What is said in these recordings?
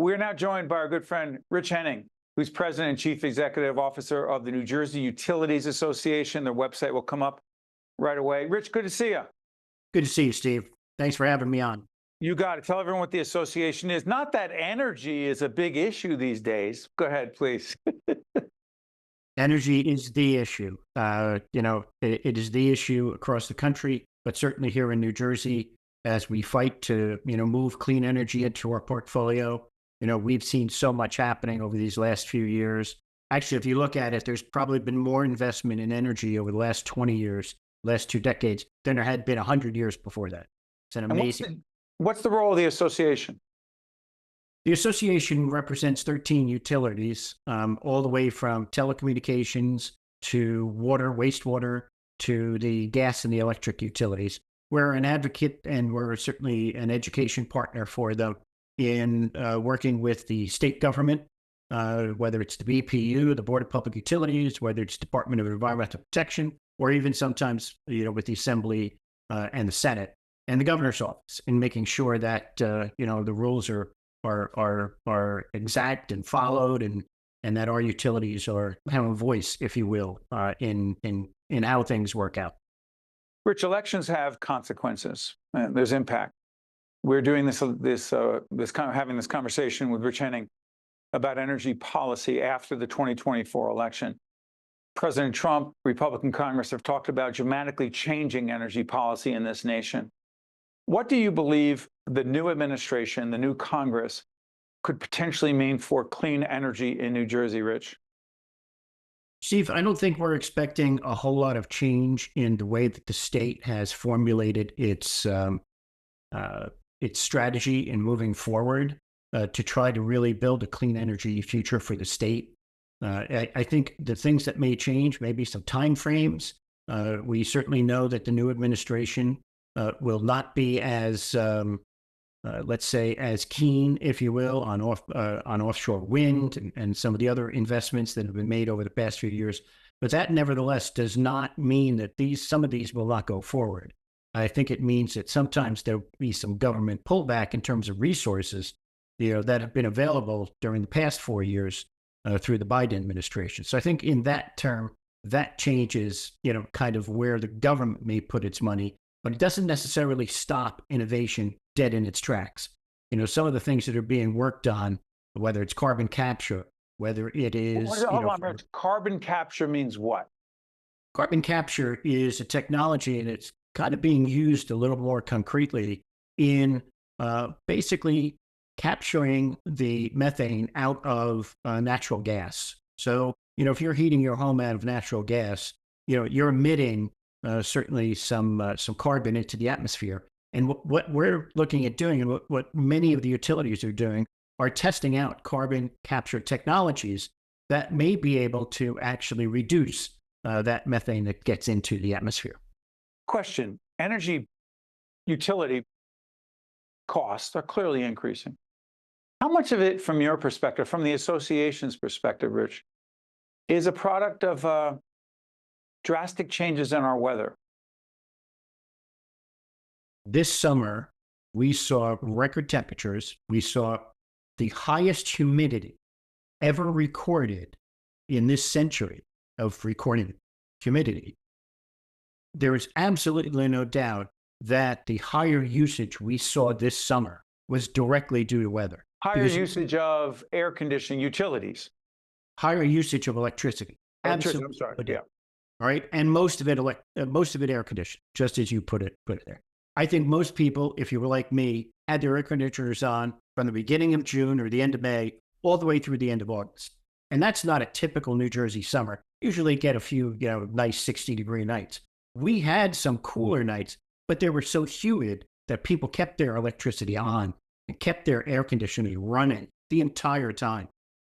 We're now joined by our good friend, Rich Henning, who's President and Chief Executive Officer of the New Jersey Utilities Association. Their website will come up right away. Rich, good to see you. Good to see you, Steve. Thanks for having me on. You got it. Tell everyone what the association is. Not that energy is a big issue these days. Go ahead, please. Energy is the issue. It is the issue across the country, but certainly here in New Jersey, as we fight to, move clean energy into our portfolio. We've seen so much happening over these last few years. Actually, if you look at it, there's probably been more investment in energy over the last 20 years, last 2 decades, than there had been 100 years before that. It's an amazing. What's the role of the association? The association represents 13 utilities, all the way from telecommunications to water, wastewater, to the gas and the electric utilities. We're an advocate and we're certainly an education partner for them in working with the state government, whether it's the BPU, the Board of Public Utilities, whether it's Department of Environmental Protection, or even sometimes, with the Assembly and the Senate and the governor's office, in making sure that, the rules are exact and followed, and that our utilities have a voice, if you will, in how things work out. Rich, elections have consequences. There's impact. We're doing having this conversation with Rich Henning about energy policy after the 2024 election. President Trump, Republican Congress have talked about dramatically changing energy policy in this nation. What do you believe the new administration, the new Congress, could potentially mean for clean energy in New Jersey, Rich? Steve, I don't think we're expecting a whole lot of change in the way that the state has formulated its strategy in moving forward to try to really build a clean energy future for the state. I think the things that may change, maybe some timeframes. We certainly know that the new administration will not be as, let's say, as keen, if you will, on offshore wind and some of the other investments that have been made over the past few years. But that nevertheless does not mean that some of these will not go forward. I think it means that sometimes there'll be some government pullback in terms of resources, that have been available during the past 4 years through the Biden administration. So I think in that term, that changes, kind of where the government may put its money, but it doesn't necessarily stop innovation dead in its tracks. Some of the things that are being worked on, whether it's carbon capture, whether it is... Hold on, carbon capture means what? Carbon capture is a technology, and it's kind of being used a little more concretely in basically capturing the methane out of natural gas. So, if you're heating your home out of natural gas, you're emitting certainly some carbon into the atmosphere. And what we're looking at doing, and what many of the utilities are doing, are testing out carbon capture technologies that may be able to actually reduce that methane that gets into the atmosphere. Question: energy utility costs are clearly increasing. How much of it, from your perspective, from the association's perspective, Rich, is a product of drastic changes in our weather? This summer, we saw record temperatures. We saw the highest humidity ever recorded in this century of recording humidity. There is absolutely no doubt that the higher usage we saw this summer was directly due to weather. Higher usage of air conditioning utilities. Higher usage of electricity. Electricity, I'm sorry. Yeah. All right. And most of it air conditioning, just as you put it there. I think most people, if you were like me, had their air conditioners on from the beginning of June or the end of May, all the way through the end of August. And that's not a typical New Jersey summer. Usually get a few, nice 60-degree nights. We had some cooler nights, but they were so humid that people kept their electricity on and kept their air conditioning running the entire time.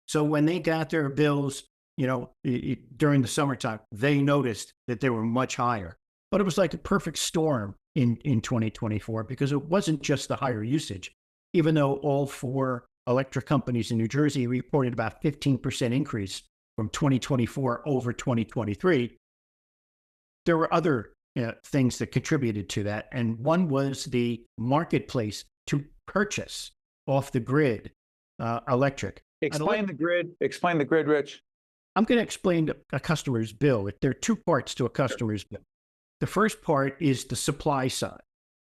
So when they got their bills, during the summertime, they noticed that they were much higher. But it was like a perfect storm in 2024, because it wasn't just the higher usage. Even though all 4 electric companies in New Jersey reported about 15% increase from 2024 over 2023, there were other things that contributed to that. And one was the marketplace to purchase off the grid electric. Explain the grid. Explain the grid, Rich. I'm going to explain a customer's bill. There are two parts to a customer's bill. The first part is the supply side.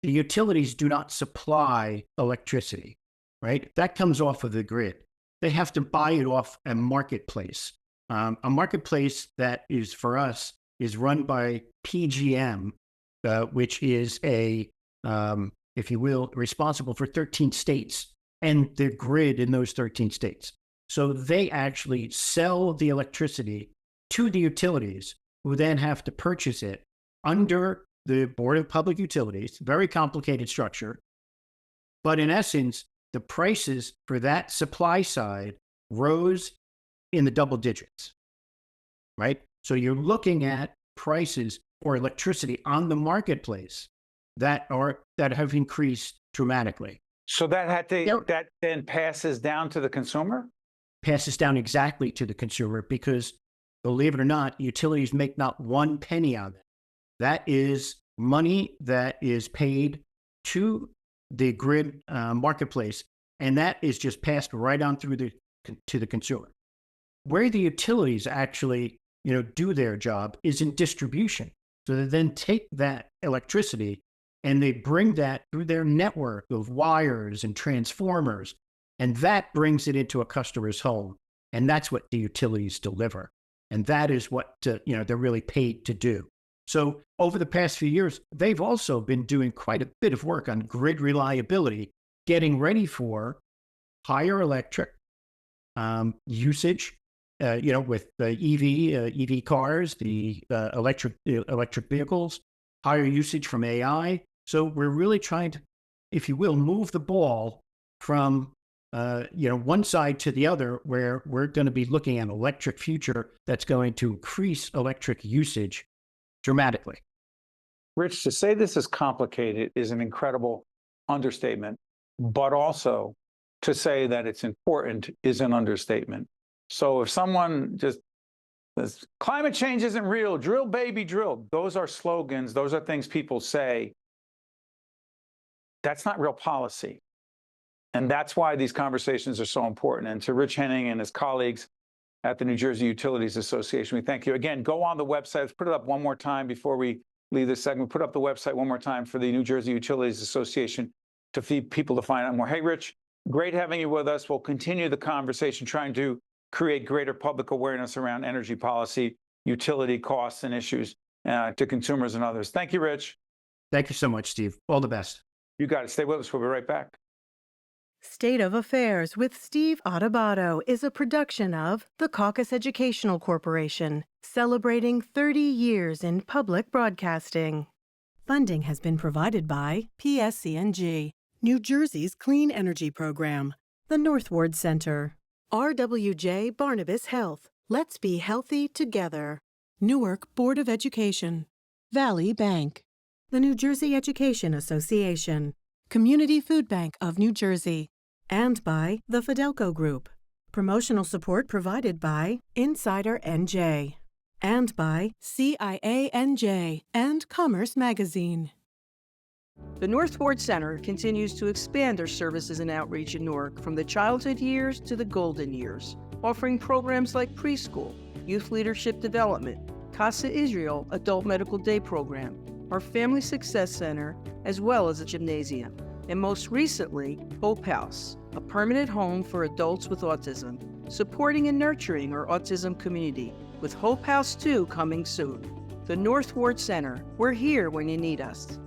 The utilities do not supply electricity, right? That comes off of the grid. They have to buy it off a marketplace. A marketplace that is, for us, is run by PGM, which is if you will, responsible for 13 states and the grid in those 13 states. So they actually sell the electricity to the utilities, who then have to purchase it under the Board of Public Utilities. Very complicated structure. But in essence, the prices for that supply side rose in the double digits, right? So you're looking at prices for electricity on the marketplace that have increased dramatically. So that then passes down to the consumer? Passes down exactly to the consumer, because believe it or not, utilities make not 1 penny on it. That is money that is paid to the grid marketplace, and that is just passed right on through to the consumer. Where the utilities actually, do their job is in distribution. So they then take that electricity and they bring that through their network of wires and transformers, and that brings it into a customer's home. And that's what the utilities deliver. And that is what they're really paid to do. So over the past few years, they've also been doing quite a bit of work on grid reliability, getting ready for higher electric usage, with the EV cars, the electric vehicles, higher usage from AI. So we're really trying to, if you will, move the ball from one side to the other, where we're going to be looking at an electric future that's going to increase electric usage dramatically. Rich, to say this is complicated is an incredible understatement, but also to say that it's important is an understatement. So if someone just says, climate change isn't real, drill, baby, drill, those are slogans, those are things people say. That's not real policy. And that's why these conversations are so important. And to Rich Henning and his colleagues at the New Jersey Utilities Association, we thank you. Again, go on the website. Let's put it up one more time before we leave this segment. Put up the website one more time for the New Jersey Utilities Association to feed people to find out more. Hey, Rich, great having you with us. We'll continue the conversation, trying to create greater public awareness around energy policy, utility costs and issues to consumers and others. Thank you, Rich. Thank you so much, Steve. All the best. You got it. Stay with us. We'll be right back. State of Affairs with Steve Adubato is a production of the Caucus Educational Corporation, celebrating 30 years in public broadcasting. Funding has been provided by PSC&G, New Jersey's Clean Energy Program, the Northward Center, RWJ Barnabas Health, Let's Be Healthy Together, Newark Board of Education, Valley Bank, the New Jersey Education Association, Community Food Bank of New Jersey, and by the Fidelco Group. Promotional support provided by Insider NJ, and by CIANJ and Commerce Magazine. The Northward Center continues to expand their services and outreach in Newark from the childhood years to the golden years, offering programs like preschool, youth leadership development, Casa Israel Adult Medical Day Program, our Family Success Center, as well as a gymnasium. And most recently, Hope House, a permanent home for adults with autism, supporting and nurturing our autism community, with Hope House 2 coming soon. The Northward Center, we're here when you need us.